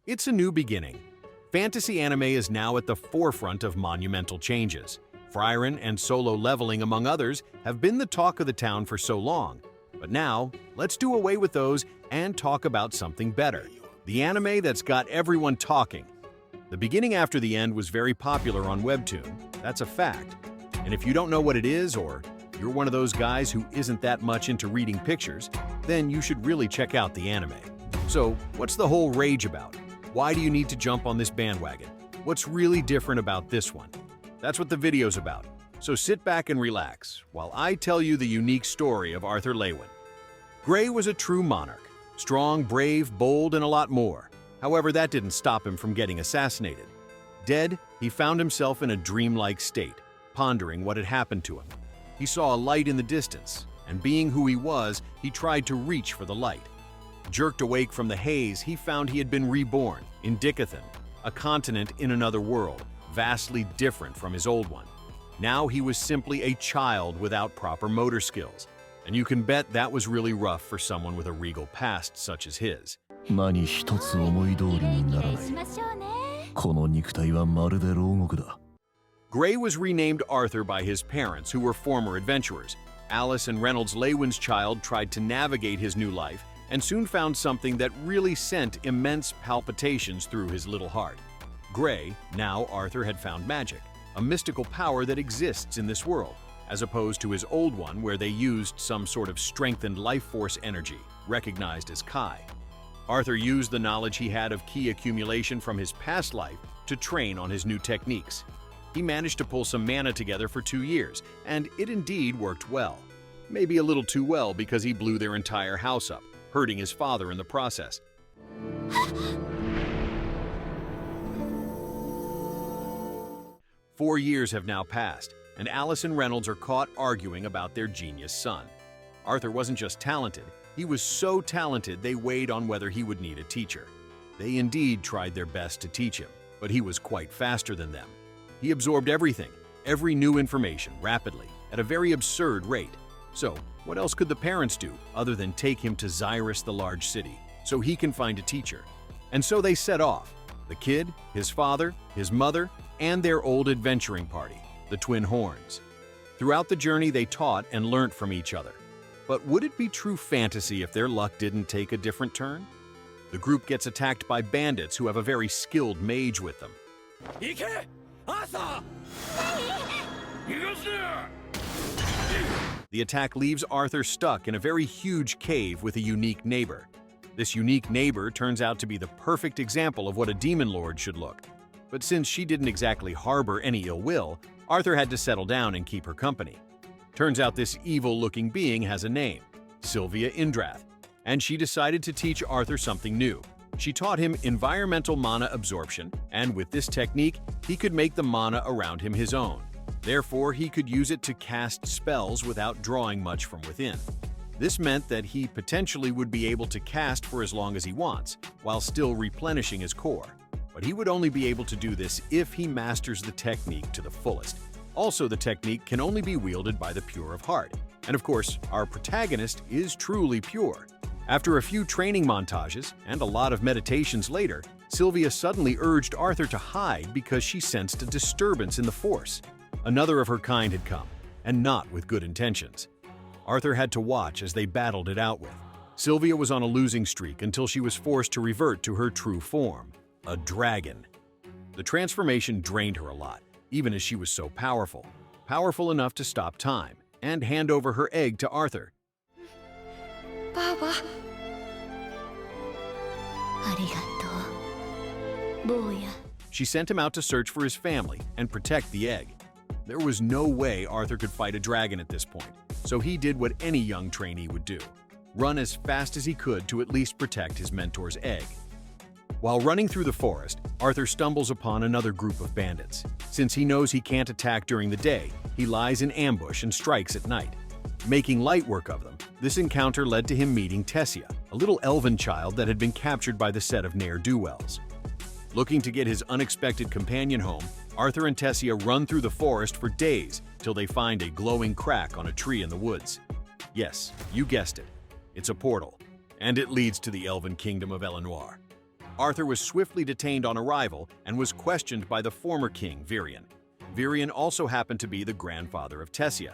It's a new beginning. Fantasy anime is now at the forefront of monumental changes. Frieren and solo leveling, among others, have been the talk of the town for so long. But now, let's do away with those and talk about something better. The anime that's got everyone talking. The beginning after the end was very popular on Webtoon. That's a fact. And if you don't know what it is, or you're one of those guys who isn't that much into reading pictures, then you should really check out the anime. So, what's the whole rage about? Why do you need to jump on this bandwagon? What's really different about this one? That's what the video's about. So sit back and relax while I tell you the unique story of Arthur Leywin. Gray was a true monarch. Strong, brave, bold, and a lot more. However, that didn't stop him from getting assassinated. Dead, he found himself in a dreamlike state, pondering what had happened to him. He saw a light in the distance, and being who he was, he tried to reach for the light. Jerked awake from the haze, he found he had been reborn in Dicathan, a continent in another world, vastly different from his old one. Now he was simply a child without proper motor skills, and you can bet that was really rough for someone with a regal past such as his. Gray was renamed Arthur by his parents, who were former adventurers. Alice and Reynolds Leywin's child tried to navigate his new life and soon found something that really sent immense palpitations through his little heart. Gray, now Arthur, had found magic, a mystical power that exists in this world, as opposed to his old one where they used some sort of strengthened life force energy, recognized as Kai. Arthur used the knowledge he had of ki accumulation from his past life to train on his new techniques. He managed to pull some mana together for 2 years, and it indeed worked well. Maybe a little too well because he blew their entire house up, hurting his father in the process. 4 years have now passed, and Alice and Reynolds are caught arguing about their genius son. Arthur wasn't just talented, he was so talented they weighed on whether he would need a teacher. They indeed tried their best to teach him, but he was quite faster than them. He absorbed everything, every new information, rapidly, at a very absurd rate. So, what else could the parents do other than take him to Xyrus, the large city, so he can find a teacher? And so they set off. The kid, his father, his mother, and their old adventuring party, the Twin Horns. Throughout the journey, they taught and learnt from each other. But would it be true fantasy if their luck didn't take a different turn? The group gets attacked by bandits who have a very skilled mage with them. The attack leaves Arthur stuck in a very huge cave with a unique neighbor. This unique neighbor turns out to be the perfect example of what a demon lord should look. But since she didn't exactly harbor any ill will, Arthur had to settle down and keep her company. Turns out this evil-looking being has a name, Sylvia Indrath, and she decided to teach Arthur something new. She taught him environmental mana absorption, and with this technique, he could make the mana around him his own. Therefore, he could use it to cast spells without drawing much from within. This meant that he potentially would be able to cast for as long as he wants, while still replenishing his core. But he would only be able to do this if he masters the technique to the fullest. Also, the technique can only be wielded by the pure of heart. And of course, our protagonist is truly pure. After a few training montages and a lot of meditations later, Sylvia suddenly urged Arthur to hide because she sensed a disturbance in the force. Another of her kind had come, and not with good intentions. Arthur had to watch as they battled it out with. Sylvia was on a losing streak until she was forced to revert to her true form, a dragon. The transformation drained her a lot, even as she was so powerful. Powerful enough to stop time and hand over her egg to Arthur. Papa. She sent him out to search for his family and protect the egg. There was no way Arthur could fight a dragon at this point, so he did what any young trainee would do: run as fast as he could to at least protect his mentor's egg. While running through the forest, Arthur stumbles upon another group of bandits. Since he knows he can't attack during the day, he lies in ambush and strikes at night. Making light work of them, this encounter led to him meeting Tessia, a little elven child that had been captured by the set of ne'er-do-wells. Looking to get his unexpected companion home, Arthur and Tessia run through the forest for days till they find a glowing crack on a tree in the woods. Yes, you guessed it. It's a portal, and it leads to the elven kingdom of Eleanor. Arthur was swiftly detained on arrival and was questioned by the former king, Virion. Virion also happened to be the grandfather of Tessia.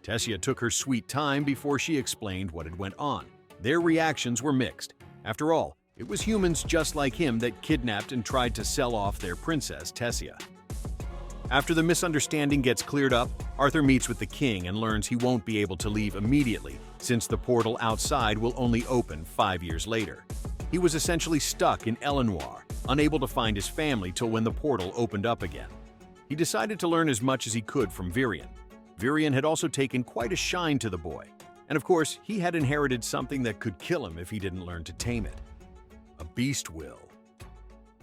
Tessia took her sweet time before she explained what had went on. Their reactions were mixed. After all, it was humans just like him that kidnapped and tried to sell off their princess, Tessia. After the misunderstanding gets cleared up, Arthur meets with the king and learns he won't be able to leave immediately, since the portal outside will only open 5 years later. He was essentially stuck in Elenoir, unable to find his family till when the portal opened up again. He decided to learn as much as he could from Virion. Virion had also taken quite a shine to the boy, and of course, he had inherited something that could kill him if he didn't learn to tame it. A beast will.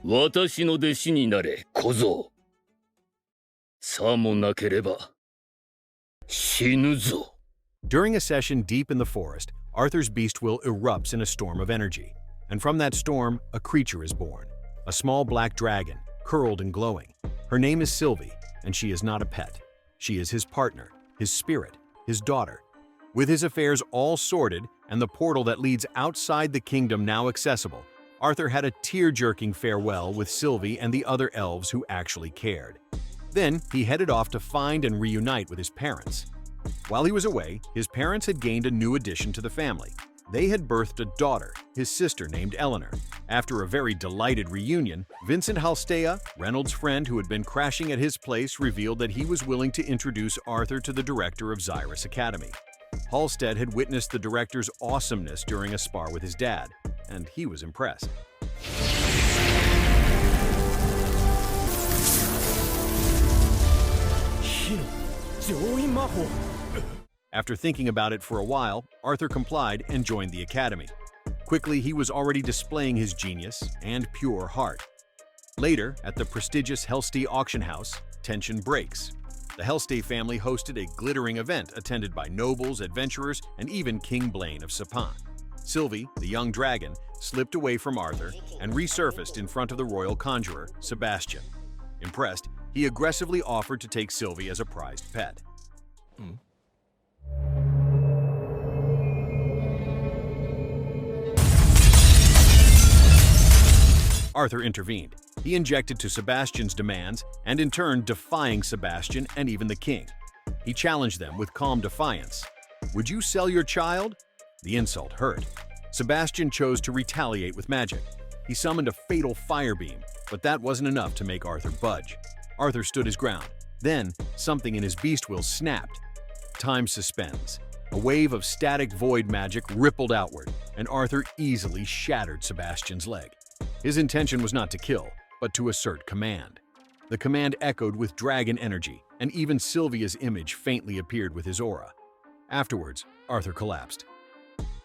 私の弟子になれ、小僧。さもなければ、死ぬぞ。 During a session deep in the forest, Arthur's beast will erupts in a storm of energy. And from that storm, a creature is born. A small black dragon, curled and glowing. Her name is Sylvie, and she is not a pet. She is his partner, his spirit, his daughter. With his affairs all sorted and the portal that leads outside the kingdom now accessible, Arthur had a tear-jerking farewell with Sylvie and the other elves who actually cared. Then he headed off to find and reunite with his parents. While he was away, his parents had gained a new addition to the family. They had birthed a daughter, his sister named Eleanor. After a very delighted reunion, Vincent Halstea, Reynolds' friend who had been crashing at his place, revealed that he was willing to introduce Arthur to the director of Xyrus Academy. Halstead had witnessed the director's awesomeness during a spar with his dad, and he was impressed. After thinking about it for a while, Arthur complied and joined the academy. Quickly, he was already displaying his genius and pure heart. Later, at the prestigious Helstey auction house, tension breaks. The Helstey family hosted a glittering event attended by nobles, adventurers, and even King Blaine of Sapin. Sylvie, the young dragon, slipped away from Arthur and resurfaced in front of the royal conjurer, Sebastian. Impressed, he aggressively offered to take Sylvie as a prized pet. Arthur intervened. He injected to Sebastian's demands and in turn defying Sebastian and even the king. He challenged them with calm defiance. "Would you sell your child?" The insult hurt. Sebastian chose to retaliate with magic. He summoned a fatal fire beam, but that wasn't enough to make Arthur budge. Arthur stood his ground. Then, something in his beast will snapped. Time suspends. A wave of static void magic rippled outward, and Arthur easily shattered Sebastian's leg. His intention was not to kill, but to assert command. The command echoed with dragon energy, and even Sylvia's image faintly appeared with his aura. Afterwards, Arthur collapsed.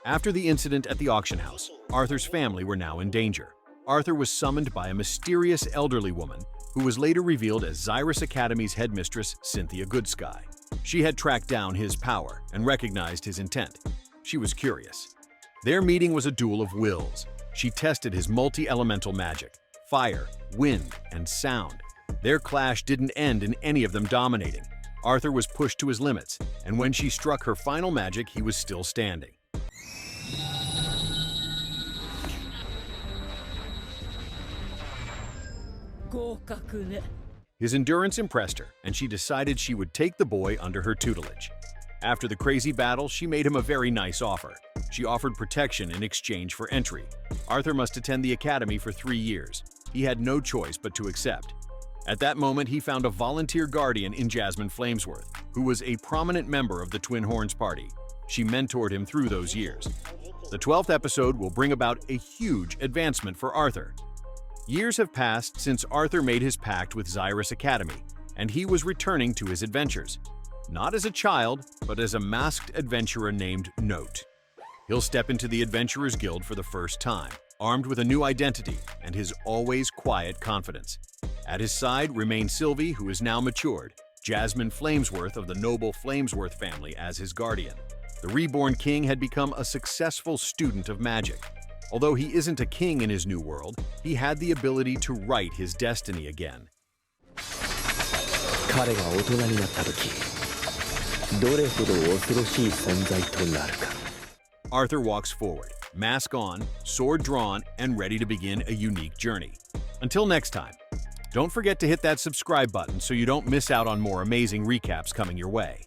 After the incident at the auction house, Arthur's family were now in danger. Arthur was summoned by a mysterious elderly woman who was later revealed as Xyrus Academy's headmistress, Cynthia Goodsky. She had tracked down his power and recognized his intent. She was curious. Their meeting was a duel of wills. She tested his multi-elemental magic, fire, wind, and sound. Their clash didn't end in any of them dominating. Arthur was pushed to his limits, and when she struck her final magic, he was still standing. His endurance impressed her, and she decided she would take the boy under her tutelage. After the crazy battle, she made him a very nice offer. She offered protection in exchange for entry. Arthur must attend the academy for 3 years. He had no choice but to accept. At that moment, he found a volunteer guardian in Jasmine Flamesworth, who was a prominent member of the Twin Horns party. She mentored him through those years. The 12th episode will bring about a huge advancement for Arthur. Years have passed since Arthur made his pact with Xyrus Academy, and he was returning to his adventures. Not as a child, but as a masked adventurer named Note. He'll step into the Adventurers Guild for the first time, armed with a new identity and his always quiet confidence. At his side remains Sylvie, who is now matured, Jasmine Flamesworth of the noble Flamesworth family as his guardian. The reborn king had become a successful student of magic. Although he isn't a king in his new world, he had the ability to write his destiny again. 彼が大人になった時、どれほど恐ろしい存在となるか。 Arthur walks forward, mask on, sword drawn, and ready to begin a unique journey. Until next time, don't forget to hit that subscribe button so you don't miss out on more amazing recaps coming your way.